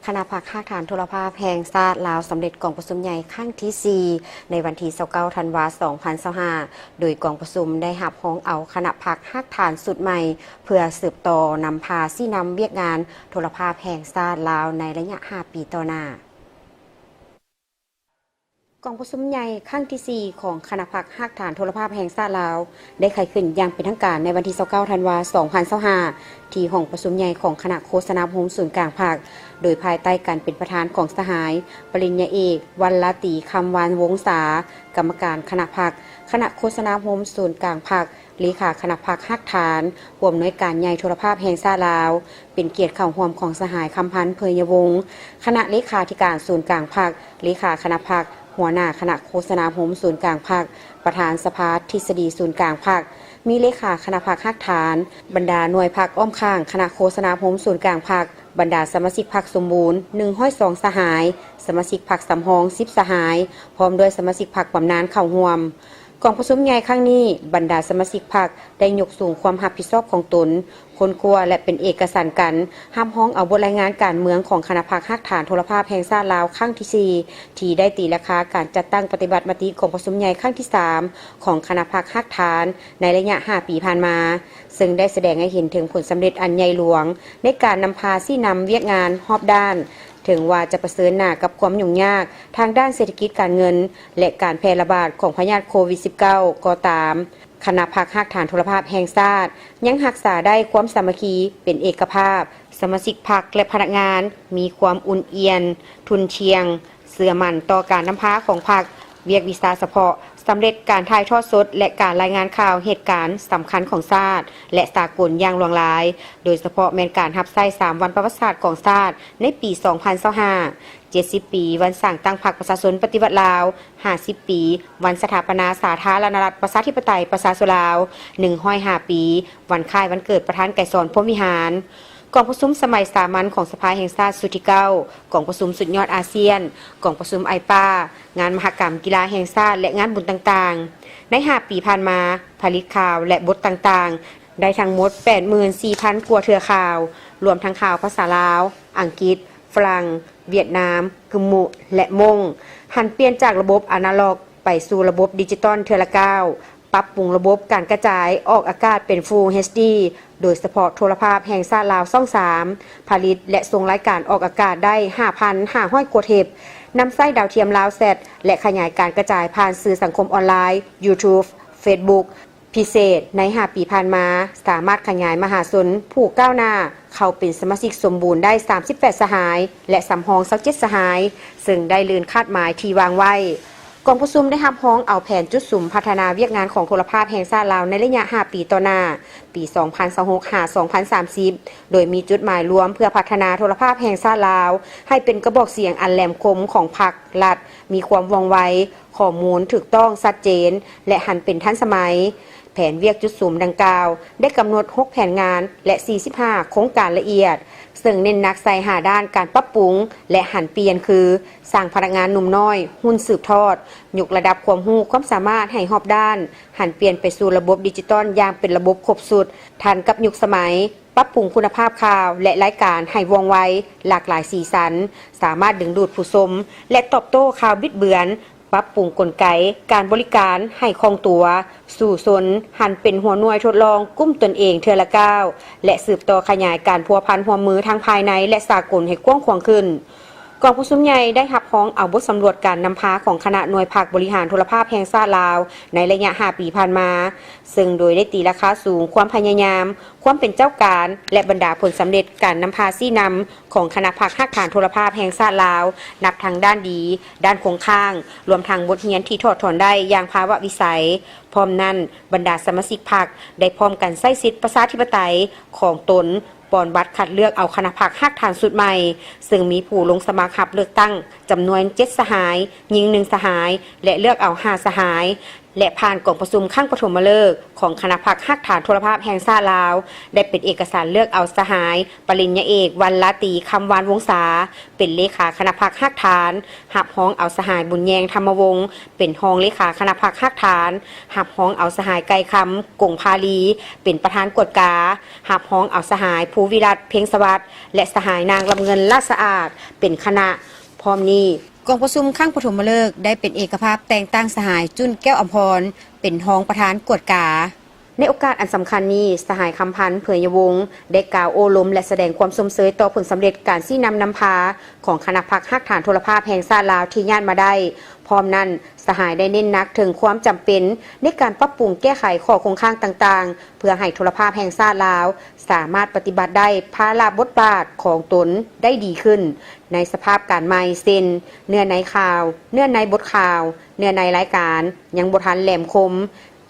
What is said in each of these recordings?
คณะพรรคภาคฐานโทรภาพแห่งชาติลาวสำเร็จกองประชุมใหญ่ครั้งที่ 4 ในวันที่ 29 ธันวาคม 2025 โดยกองประชุมได้รับห้องเอาคณะพรรคภาคฐานสุดใหม่เพื่อสืบต่อนำพาซี่นำเวียกงานโทรภาพแห่งชาติลาวในระยะ 5 ปีต่อหน้ากองประชุมใหญ่ครั้งที่ 4 ของคณะพรรคภาคฐานโทรภาพแห่งชาติลาวได้ไขขึ้นอย่างเป็นทางการในวันที่ 29 ธันวาคม 2025 ที่ห้องประชุมใหญ่ของคณะโฆษณาพรมศูนย์กลางภาคโดยภายใต้การเป็นประธานของสหายปริญญาเอกวรรณตีคำวานวงศากรรมการคณะพรรคคณะโฆษณาพรมศูนย์กลางภาคเลขาคณะพรรคภาคฐานผู้อำนวยการใหญ่โทรภาพแห่งชาติลาวเป็นเกียรติเข้าร่วมของสหายคำพันธ์เพยยวงศ์คณะเลขาธิการศูนย์กลางภาคเลขาคณะพรรคหัวหน้าคณะโฆษณาพรมศูนย์กลางภาคประธานสภาทฤษฎีศูนย์กลางภาคมีเลขาคณะพรรคภาคฐานบรรดาหน่วยพรรคอ้อมข้างคณะโฆษณาพรมศูนย์กลางภาคบรรดาสมาชิกพรรคสมบูรณ์102สหายสมาชิกพรรคสำรอง10สหายพร้อมด้วยสมาชิกพรรคบำนาญเข้าร่วมกองประชุมใหญ่ครั้งนี้บรรดาสมาชิกพรรคได้ยกสูงความรับผิดชอบของตนคนครัวและเป็นเอกสารกันห้ามห้องเอาบทรายงานการเมืองของคณะพรรคภาคฐานโทรภาพแห่งชาติลาวครั้งที่ 4 ที่ได้ตีราคาการจัดตั้งปฏิบัติมติกองประชุมใหญ่ครั้งที่ 3 ของคณะพรรคภาคฐานในระยะ 5 ปีผ่านมาซึ่งได้แสดงให้เห็นถึงผลสำเร็จอันใหญ่หลวงในการนำพาซี่นำเวียกงานรอบด้านถึงว่าจะประเสริญหน้ากับความยุ่งยากทางด้านเศรษฐกิจการเงินและการแพร่ระบาดของพยาธิโควิด -19 ก็ตามคณะพรรคภาคฐานโทรภาพแห่งชาติยังรักษาได้ความสามัคคีเป็นเอกภาพสมาชิกพรรคและพนักงานมีความอุ่นเอียนทุนเชียงเสื่อมั่นต่อการนำพาของพรรคเวียกวิสาเฉพาะสำเร็จการถ่ายทอดสดและการรายงานข่าวเหตุการณ์สำคัญของชาติและสากลอย่างหลวงหลายโดยเฉพาะแม้นการรับใช้3วันประวัติศาสตร์ของชาติในปี 2025 70 ปีวันสร้างตั้งพรรคประชาชนปฏิวัติลาว50 ปีวันสถาปนาสาธารณรัฐประชาธิปไตยประชาชนลาว105 ปีวันคล้ายวันเกิดประธานไกรสอนพรหมวิหารกองประชุมสมัยสามัญของสภาแห่งชาติสุดที่ 9 กองประชุมสุดยอดอาเซียนกองประชุมไอปางานมหกรรมกีฬาแห่งชาติและงานบุญต่างๆใน5 ปีผ่านมาผลิตข่าวและบทต่างๆได้ทั้งหมด 84,000 กว่าเทื่อข่าวรวมทั้งข่าวภาษาลาวอังกฤษฝรั่งเวียดนามกึมมุและมงหันเปลี่ยนจากระบบอนาล็อกไปสู่ระบบดิจิตอลเทื่อละก้าวปรับปรุงระบบการกระจายออกอากาศเป็น Full HD โดยเฉพาะโทรภาพแห่งชาติลาวช่อง 3 ผลิตและส่งรายการออกอากาศได้ 5,500 กว่าเทปนำไส้ดาวเทียมลาวแซดและขยายการกระจายผ่านสื่อสังคมออนไลน์ YouTube Facebook พิเศษใน 5 ปีผ่านมาสามารถขยายมหาชนผู้ก้าวหน้าเข้าเป็นสมาชิกสมบูรณ์ได้ 38 สหายและสำรอง27 สหายซึ่งได้ลืนคาดหมายที่วางไว้กองประชุมได้รับร้องเอาแผนจุดสุ่มพัฒนาเวียกงานของโทรภาพแห่งชาติลาวในระยะ 5 ปีต่อหน้าปี 2026-2030 โดยมีจุดหมายรวมเพื่อพัฒนาโทรภาพแห่งชาติลาวให้เป็นกระบอกเสียงอันแหลมคมของพรรครัฐมีความว่องไวข้อมูลถูกต้องชัดเจนและหันเป็นทันสมัยแผนเวียกจุดสุ่มดังกล่าวได้กำหนด6แผนงานและ45โครงการละเอียดซึ่งเน้นหนักใส่5ด้านการปรับปรุงและหันเปลี่ยนคือสร้างพนักงานหนุ่มน้อยหุ้นสืบทอดยกระดับความรู้ความสามารถให้รอบด้านหันเปลี่ยนไปสู่ระบบดิจิตอลอย่างเป็นระบบครบสุดทันกับยุคสมัยปรับปรุงคุณภาพข่าวและรายการให้ว่องไวหลากหลายสีสันสามารถดึงดูดผู้ชมและตอบโต้ข่าวบิดเบือนปรับปรุงกลไกการบริการให้คล่องตัวสู่สนหันเป็นหัวหน่วยทดลองกุ้มตนเองเทื่อละก้าวและสืบต่อขยายการพัวพันหัวมือทั้งภายในและสากลให้กว้างขวางขึ้นกองประชุมใหญ่ได้รับร้องเอาบทสำรวจการนำพาของคณะหน่วยภาคบริหารโทรภาพแห่งชาติลาวในระยะ 5 ปีผ่านมาซึ่งโดยได้ตีราคาสูงความพยายามความเป็นเจ้าการและบรรดาผลสำเร็จการนำพาซี่นำของคณะภาคภาคฐานโทรภาพแห่งชาติลาวนับทางด้านดีด้านคงข้างรวมทั้งบทเรียนที่ถอดถอนได้อย่างภาวะวิสัยพร้อมนั้นบรรดาสมาชิกพรรคได้พร้อมกันใช้สิทธิประชาธิปไตยของตนปอนบัตรคัดเลือกเอาคณะพรรคภาคฐานสุดใหม่ซึ่งมีผู้ลงสมัครรับเลือกตั้งจำนวน7 สหายหญิง1 สหายและเลือกเอา5 สหาย และผ่านกองประชุมครั้งปฐมฤกษ์ของคณะพรรคฮักฐานโทรภาพแห่งชาติลาวได้เป็นเอกสารเลือกเอาสหายปริญญาเอกวรรณตรีคำวานวงศาเป็นเลขาคณะพรรคฮักฐานหับฮ้องเอาสหายบุญแยงธรรมวงศ์เป็นรองเลขาคณะพรรคฮักฐานหับฮ้องเอาสหายไก่คำกงพาลีเป็นประธานกฎกาหับฮ้องเอาสหายภูวิรัตเพ็งสวัสดิ์และสหายนางลำเงินลาดสะอาดเป็นคณะพร้อมนี้กองประชุมครั้งปฐมฤกษ์ได้เป็นเอกภาพแต่งตั้งสหายจุนแก้วอำพรเป็นรองประธานกวดกาในโอกาสอันสำคัญนี้สหายคำพันธ์เผยยวงศ์ได้กล่าวโอลมและแสดงความสมเสยต่อผลสำเร็จการซี่นำพาของคณะพรรคฮักฐานโทรภาพแห่งชาติลาวที่ย่านมาได้พร้อมนั้นสหายได้เน้นหนักถึงความจำเป็นในการปรับปรุงแก้ไขข้อคงค้างต่างๆเพื่อให้โทรภาพแห่งชาติลาวสามารถปฏิบัติได้ภาระบทบาทของตนได้ดีขึ้นในสภาพการใหม่เช่นเนื้อในข่าวเนื้อในบทข่าวเนื้อในรายการยังบ่ทันแหลมคม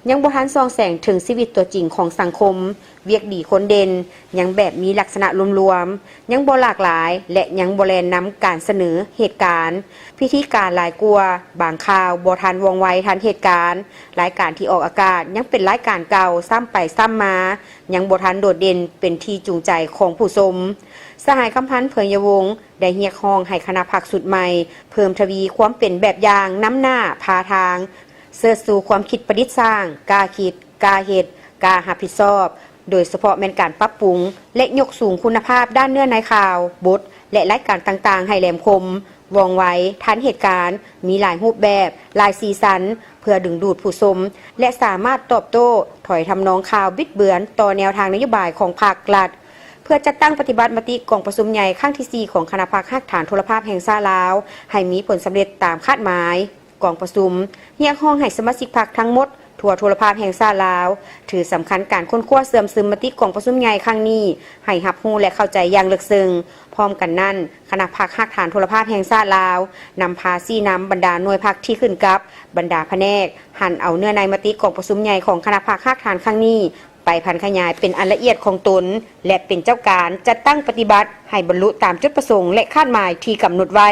ยังบ่ทันส่องแสงถึงชีวิตตัวจริงของสังคมเวียกดีคนเด่นยังแบบมีลักษณะรวมๆยังบ่หลากหลายและยังบ่แลนนำการเสนอเหตุการณ์พิธีการหลายกลัวบางข่าวบ่ทันว่องไวทันเหตุการณ์รายการที่ออกอากาศยังเป็นรายการเก่าซ้ำไปซ้ำมายังบ่ทันโดดเด่นเป็นที่จูงใจของผู้ชมสหายคำพันธ์เผยยวงศ์ได้เรียกร้องให้คณะพรรคสุดใหม่เพิ่มทวีความเป็นแบบอย่างน้ำหน้าพาทางเสริมสู่ความคิดประดิษฐ์สร้างกล้าคิดกล้าเฮ็ดกล้ารับผิดชอบโดยเฉพาะแม่นการปรับปรุงและยกสูงคุณภาพด้านเนื้อในข่าวบทและรายการต่างๆให้แหลมคมว่องไวทันเหตุการณ์มีหลายรูปแบบหลายสีสันเพื่อดึงดูดผู้ชมและสามารถตอบโต้ถอยทำนองข่าวบิดเบือนต่อแนวทางนโยบายของภาครัฐเพื่อจัดตั้งปฏิบัติมติกองประชุมใหญ่ครั้งที่4ของคณะพรรคฮักฐานโทรภาพแห่งชาติลาวให้มีผลสำเร็จตามคาดหมายกองประชุมเรียกร้องให้สมาชิกพรรคทั้งหมดทั่วโทรภาพแห่งชาติลาวถือสำคัญการค้นคว้าเสื่อมซึมมติกองประชุมใหญ่ครั้งนี้ให้รับรู้และเข้าใจอย่างลึกซึ้งพร้อมกันนั้นคณะพรรคฮักฐานโทรภาพแห่งชาติลาวนำพาซี่นำบรรดาหน่วยพรรคที่ขึ้นกับบรรดาแผนกหันเอาเนื้อในมติกองประชุมใหญ่ของคณะพรรคฮักฐานครั้งนี้ไปพันขยายเป็นอันละเอียดของตนและเป็นเจ้าการจัดตั้งปฏิบัติให้บรรลุตามจุดประสงค์และคาดหมายที่กำหนดไว้